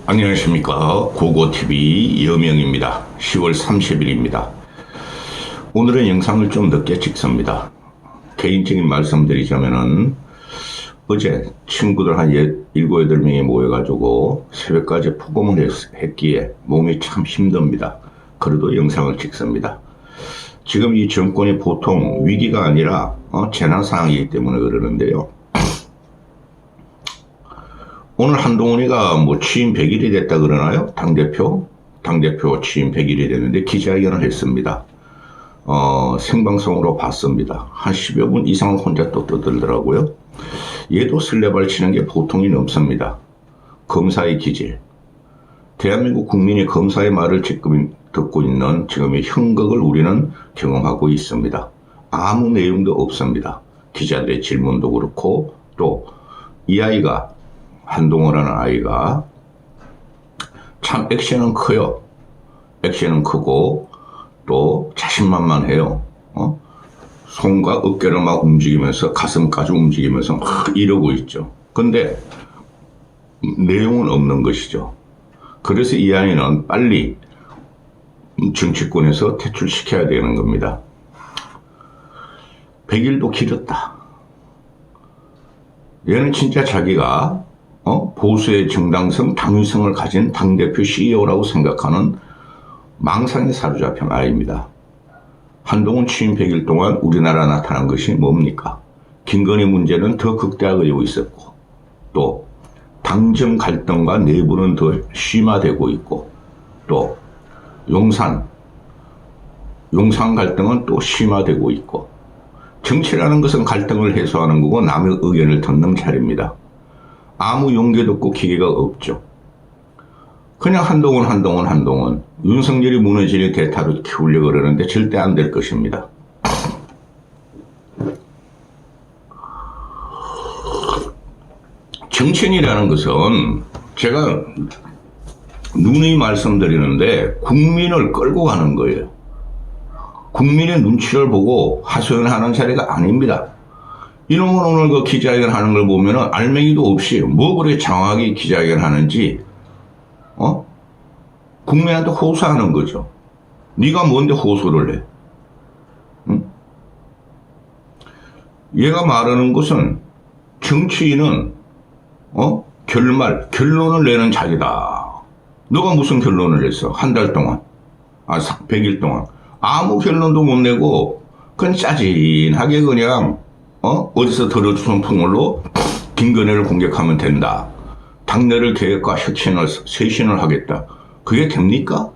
안녕하십니까. 고고TV 여명입니다. 10월 30일입니다. 오늘은 영상을 좀 늦게 찍습니다. 개인적인 말씀드리자면은 어제 친구들 한 7, 8명이 모여가지고 새벽까지 폭음을 했기에 몸이 참 힘듭니다. 그래도 영상을 찍습니다. 지금 이 정권이 보통 위기가 아니라 재난 상황이기 때문에 그러는데요. 오늘 한동훈이가 뭐 취임 100일이 됐다 그러나요? 당대표 취임 100일이 됐는데 기자회견을 했습니다. 생방송으로 봤습니다. 한 10여 분 이상 혼자 또 떠들더라고요. 얘도 설레발 치는 게 보통이 넘습니다. 검사의 기질. 대한민국 국민이 검사의 말을 지금 듣고 있는 지금의 형극을 우리는 경험하고 있습니다. 아무 내용도 없습니다. 기자들의 질문도 그렇고 또 이 아이가 한동훈이라는 아이가 참 액션은 커요. 액션은 크고 또 자신만만해요. 손과 어깨를 막 움직이면서 가슴까지 움직이면서 막 이러고 있죠. 근데 내용은 없는 것이죠. 그래서 이 아이는 빨리 정치권에서 퇴출시켜야 되는 겁니다. 100일도 길었다. 얘는 진짜 자기가 보수의 정당성, 당위성을 가진 당대표 CEO라고 생각하는 망상에 사로잡힌 아이입니다. 한동훈 취임 100일 동안 우리나라 나타난 것이 뭡니까? 김건희 문제는 더 극대화되고 있었고 또 당정 갈등과 내부는 더 심화되고 있고 또 용산 갈등은 또 심화되고 있고 정치라는 것은 갈등을 해소하는 거고 남의 의견을 듣는 자리입니다. 아무 용기도 없고 기계가 없죠. 그냥 한동훈 윤석열이 무너지는 대타로 키우려고 그러는데 절대 안 될 것입니다. 정치인이라는 것은 제가 누누이 말씀드리는데 국민을 끌고 가는 거예요. 국민의 눈치를 보고 하소연하는 자리가 아닙니다. 이놈은 오늘 그 기자회견 하는 걸 보면은 알맹이도 없이 뭐 그래 장황하게 기자회견 하는지 국민한테 호소하는 거죠. 네가 뭔데 호소를 해? 응? 얘가 말하는 것은 정치인은 결론을 내는 자리다. 너가 무슨 결론을 냈어? 한 달 동안 100일 동안 아무 결론도 못 내고 그냥 짜진하게 그냥 어디서 들어주는 풍물로 김건희를 공격하면 된다. 당내를 계획과 혁신을 쇄신을 하겠다. 그게 됩니까?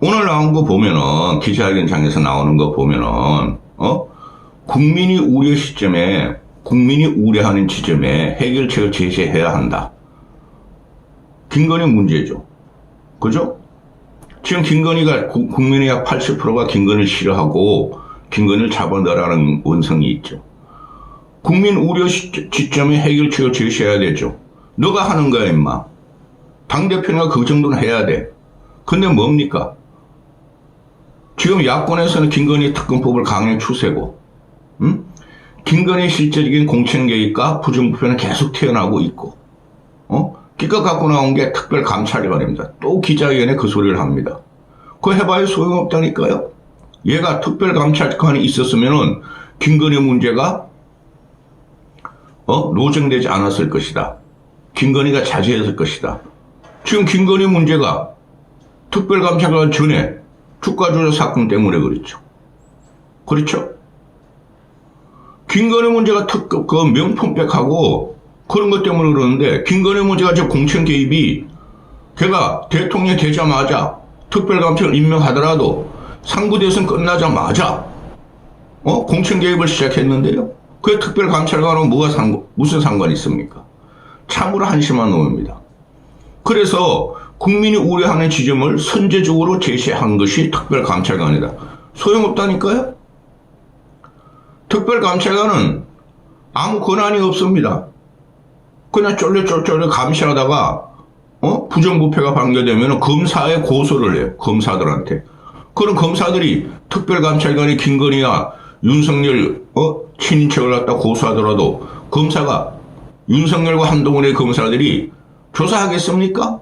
오늘 나온 거 보면은 기자회견장에서 나오는 거 보면은 국민이 우려하는 지점에 해결책을 제시해야 한다. 김건희 문제죠. 그죠? 지금 김건희가 국민의 약 80%가 김건희를 싫어하고 김건희를 잡아넣으라는 원성이 있죠. 국민 우려 지점에 해결책을 제시해야 되죠. 너가 하는 거야 임마. 당대표가 그 정도는 해야 돼. 근데 뭡니까? 지금 야권에서는 김건희 특검법을 강행 추세고 김건희의 실질적인 공천 개입과 부정부패는 계속 튀어나오고 있고 기껏 갖고 나온 게 특별감찰관입니다. 또 기자회견에 그 소리를 합니다. 그거 해봐야 소용없다니까요. 얘가 특별감찰관이 있었으면은 김건희 문제가 노정되지 않았을 것이다. 김건희가 자제했을 것이다. 지금 김건희 문제가 특별감찰관 전에 주가 조작 사건 때문에 그렇죠. 그렇죠? 김건희 문제가 그 명품백하고 그런 것 때문에 그러는데 김건희 문제가 저 공천 개입이 걔가 대통령 되자마자 특별감찰을 임명하더라도 상부대선 끝나자마자 공천 개입을 시작했는데요. 그 특별감찰관은 무슨 상관이 있습니까? 참으로 한심한 놈입니다. 그래서 국민이 우려하는 지점을 선제적으로 제시한 것이 특별감찰관이다. 소용없다니까요? 특별감찰관은 아무 권한이 없습니다. 그냥 쫄래쫄래 감시하다가 부정부패가 발견되면 검사에 고소를 해요. 검사들한테. 그런 검사들이 특별감찰관이 김건희와 윤석열 친인척을 갖다 고소하더라도 검사가 윤석열과 한동훈의 검사들이 조사하겠습니까?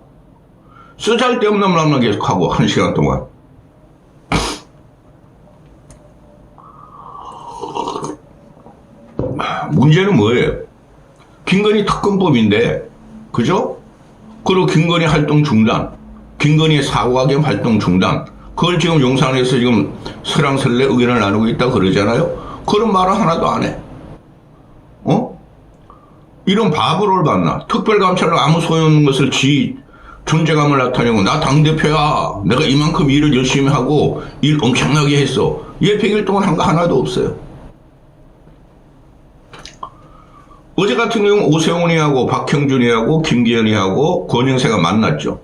쓰잘데없는 말만 계속하고 1시간 동안. 문제는 뭐예요? 김건희 특검법인데, 그죠? 그리고 김건희 활동 중단, 김건희의 사과겸 활동 중단, 그걸 지금 용산에서 지금 설랑설레 의견을 나누고 있다고 그러잖아요? 그런 말은 하나도 안 해. 이런 바보를 봤나? 특별감찰로 아무 소용없는 것을 지 존재감을 나타내고, 나 당대표야. 내가 이만큼 일을 열심히 하고 일 엄청나게 했어. 얘 100일 동안 한 거 하나도 없어요. 어제 같은 경우 오세훈이하고 박형준이하고 김기현이하고 권영세가 만났죠.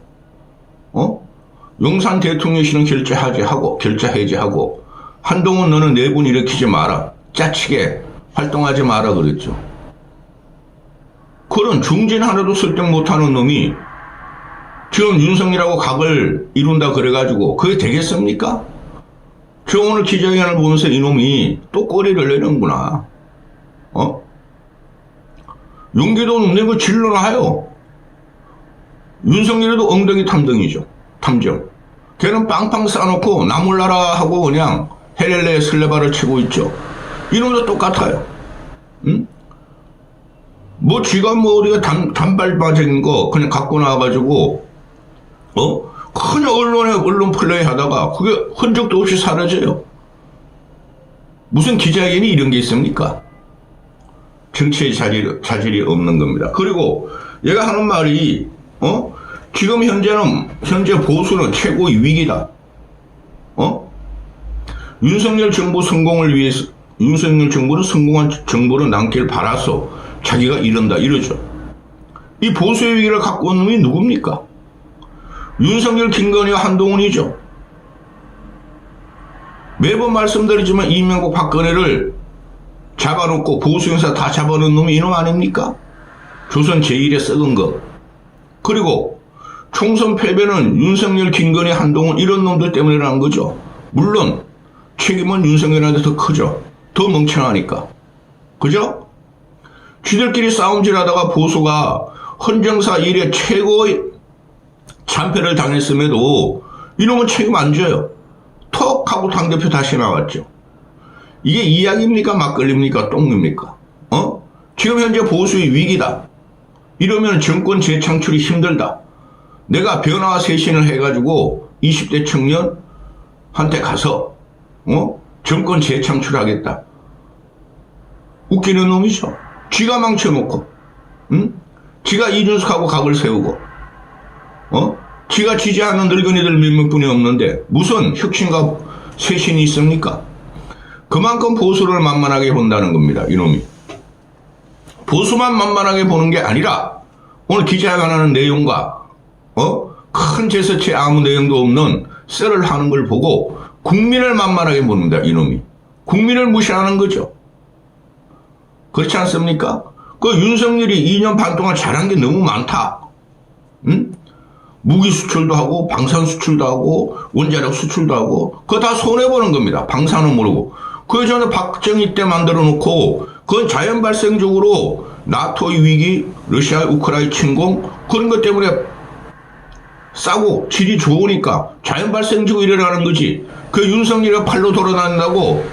용산 대통령실은 결자 해제하고 한동훈 너는 내분 일으키지 마라. 짜치게 활동하지 마라 그랬죠. 그런 중진 하나도 설득 못하는 놈이 지금 윤석열하고 각을 이룬다 그래가지고 그게 되겠습니까? 저 오늘 기자회견을 보면서 이놈이 또 꼬리를 내는구나. 용기도 없는 거 질러놔요. 윤석열도 엉덩이 탐정이죠. 탐정. 걔는 빵빵 싸놓고 나 몰라라 하고 그냥 헬렐레 슬레바를 치고 있죠. 이놈도 똑같아요. 응? 뭐 쥐가 뭐 어디가 단발바적인 거 그냥 갖고 나와가지고 그냥 언론 플레이 하다가 그게 흔적도 없이 사라져요. 무슨 기자회견이 이런 게 있습니까? 정치의 자질이 없는 겁니다. 그리고 얘가 하는 말이 지금 현재 보수는 최고의 위기다. 윤석열 정부 성공을 위해서 윤석열 정부는 성공한 정부를 남길 바라서 자기가 이런다 이러죠. 이 보수의 위기를 갖고 온 놈이 누굽니까? 윤석열, 김건희와 한동훈이죠. 매번 말씀드리지만 이명박 박근혜를 잡아놓고 보수 형사 다 잡아놓은 놈이 이놈 아닙니까? 조선 제1의 썩은 거. 그리고 총선 패배는 윤석열, 김건희, 한동훈 이런 놈들 때문에 난 거죠. 물론 책임은 윤석열한테 더 크죠. 더 멍청하니까. 그죠? 쥐들끼리 싸움질하다가 보수가 헌정사 이래 최고의 참패를 당했음에도 이놈은 책임 안 져요. 턱 하고 당대표 다시 나왔죠. 이게 이야기입니까? 막걸리입니까? 똥입니까? 지금 현재 보수의 위기다. 이러면 정권 재창출이 힘들다. 내가 변화와 쇄신을 해가지고 20대 청년한테 가서 정권 재창출하겠다. 웃기는 놈이죠. 쥐가 망쳐놓고 지가 이준석하고 각을 세우고 지가 지지하는 늙은이들 몇몇 분이 없는데 무슨 혁신과 쇄신이 있습니까? 그만큼 보수를 만만하게 본다는 겁니다. 이놈이. 보수만 만만하게 보는 게 아니라 오늘 기자회견하는 내용과 큰 제스처에 아무 내용도 없는 썰을 하는 걸 보고 국민을 만만하게 본다. 이놈이. 국민을 무시하는 거죠. 그렇지 않습니까? 그 윤석열이 2년 반 동안 잘한 게 너무 많다. 무기 수출도 하고 방산 수출도 하고 원자력 수출도 하고 그거 다 손해보는 겁니다. 방산은 모르고. 그 전에 박정희 때 만들어 놓고 그건 자연 발생적으로 나토의 위기, 러시아의 우크라이나 침공 그런 것 때문에 싸고 질이 좋으니까 자연 발생적으로 일어나는 거지. 그 윤석열이 팔로 돌아다닌다고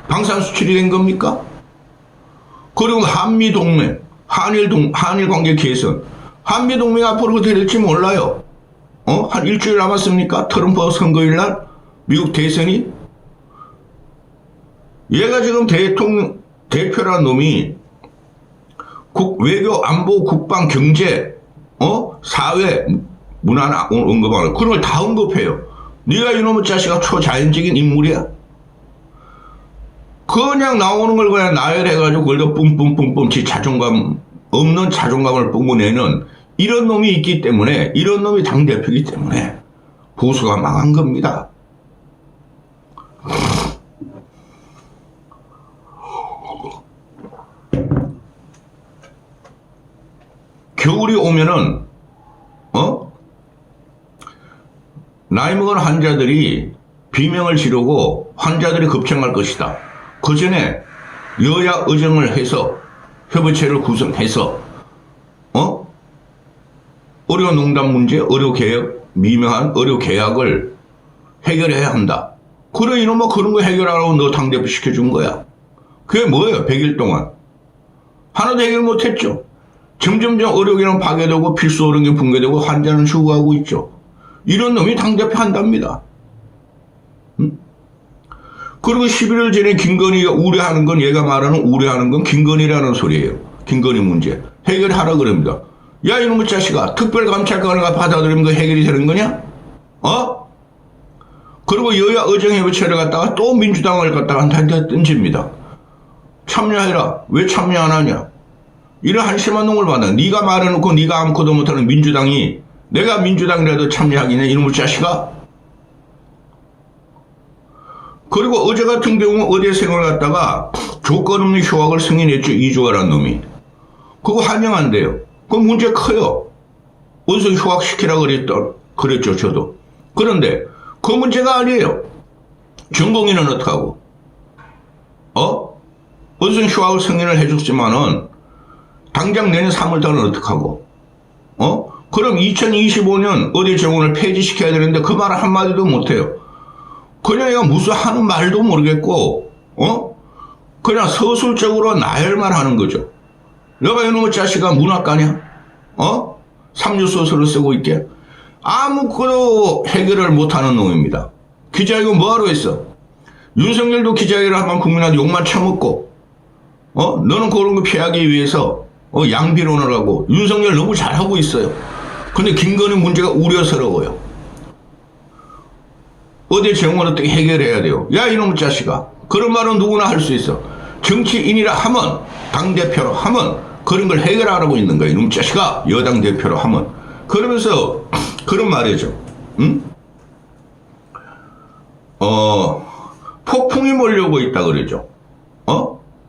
방산 수출이 된 겁니까? 그리고 한미동맹, 한일 관계 개선. 한미동맹 앞으로 어떻게 될지 몰라요. 한 일주일 남았습니까? 트럼프 선거일 날? 미국 대선이? 얘가 지금 대표란 놈이 외교, 안보, 국방, 경제, 사회, 문화나 언급하는 그런 걸 다 언급해요. 네가 이놈의 자식아 초자연적인 인물이야. 그냥 나오는 걸 그냥 나열해가지고 그걸 뿜뿜뿜뿜 지 자존감 없는 자존감을 뿜어내는 이런 놈이 있기 때문에 이런 놈이 당대표이기 때문에 보수가 망한 겁니다. 겨울이 오면은 나이 먹은 환자들이 비명을 지르고 환자들이 급증할 것이다. 그 전에 여야 의정을 해서 협의체를 구성해서 의료 농단 문제, 의료 개혁, 미묘한 의료 계약을 해결해야 한다. 그래, 이놈아, 그런 거 해결하라고 너 당대표 시켜준 거야. 그게 뭐예요, 100일 동안. 하나도 해결 못했죠. 점점점 의료기관 파괴되고 필수 의료기 붕괴되고 환자는 죽어가고 있죠. 이런 놈이 당대표 한답니다. 그리고 11일 전에 김건희가 우려하는 건, 얘가 말하는 우려하는 건 김건희라는 소리예요. 김건희 문제. 해결하라 그럽니다. 야, 이놈의 자식아, 특별감찰관을 받아들이면 그 해결이 되는 거냐? 그리고 여야 의정협의체를 갖다가 또 민주당을 갖다가 한테 던집니다. 참여해라. 왜 참여 안 하냐? 이런 한심한 놈을 받아. 네가 말해놓고 네가 아무것도 못하는 민주당이 내가 민주당이라도 참여하겠냐, 이놈의 자식아? 그리고 어제 같은 경우 의대생을 갖다가 조건 없는 휴학을 승인했죠. 이주아라는 놈이. 그거 환영한대요. 그 문제 커요. 어디서 휴학시키라 그랬죠, 저도. 그런데 그 문제가 아니에요. 전공의는 어떡하고? 어디서 휴학을 승인을 해줬지만은 당장 내년 3월달은 어떡하고? 그럼 2025년 의대 정원을 폐지시켜야 되는데 그 말을 한마디도 못해요. 그냥 얘가 무슨 하는 말도 모르겠고, 그냥 서술적으로 나열만 하는 거죠. 너가 이놈의 자식아 문학가냐? 삼류소설을 쓰고 있게? 아무것도 해결을 못하는 놈입니다. 기자회견 뭐하러 했어? 윤석열도 기자회견을 한번 국민한테 욕만 처먹고, 너는 그런 거 피하기 위해서, 양비론을 하고, 윤석열 너무 잘하고 있어요. 근데 김건희 문제가 우려스러워요. 어디 정원 어떻게 해결해야 돼요? 야, 이놈의 자식아. 그런 말은 누구나 할 수 있어. 정치인이라 하면, 당대표로 하면, 그런 걸 해결하라고 있는 거야. 이놈의 자식아. 여당 대표로 하면. 그러면서, 그런 말이죠. 폭풍이 몰려오고 있다 그러죠.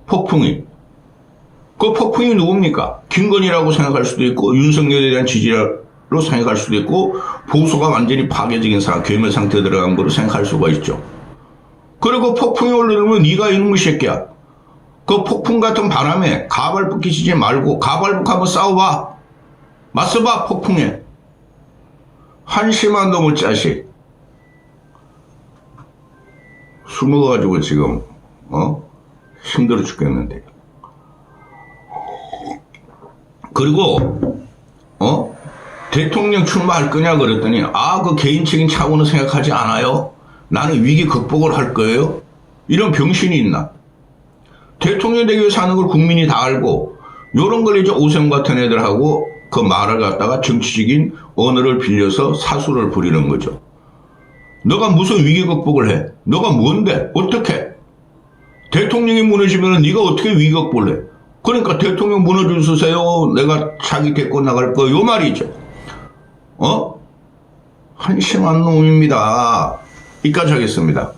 폭풍이. 그 폭풍이 누굽니까? 김건희라고 생각할 수도 있고, 윤석열에 대한 지지로 생각할 수도 있고, 보수가 완전히 파괴적인 상황, 괴멸 상태에 들어간 거로 생각할 수가 있죠. 그리고 폭풍이 올라오면 네가 이놈의 새끼야. 그 폭풍 같은 바람에 가발붙 끼치지 말고 가발붙 한번 싸워봐. 맞서봐, 폭풍에. 한심한 놈의 자식. 술 먹어가지고 지금 힘들어 죽겠는데. 그리고 대통령 출마할 거냐 그랬더니 그 개인적인 차원을 생각하지 않아요. 나는 위기 극복을 할 거예요. 이런 병신이 있나? 대통령 되기 위해서 하는 걸 국민이 다 알고 요런 걸 이제 오세훈 같은 애들하고 그 말을 갖다가 정치적인 언어를 빌려서 사수를 부리는 거죠. 너가 무슨 위기 극복을 해? 너가 뭔데? 어떻게? 대통령이 무너지면 네가 어떻게 위기 극복을 해? 그러니까 대통령 무너져주세요. 내가 자기 데리고 나갈 거. 요 말이죠. 한심한 놈입니다. 여기까지 하겠습니다.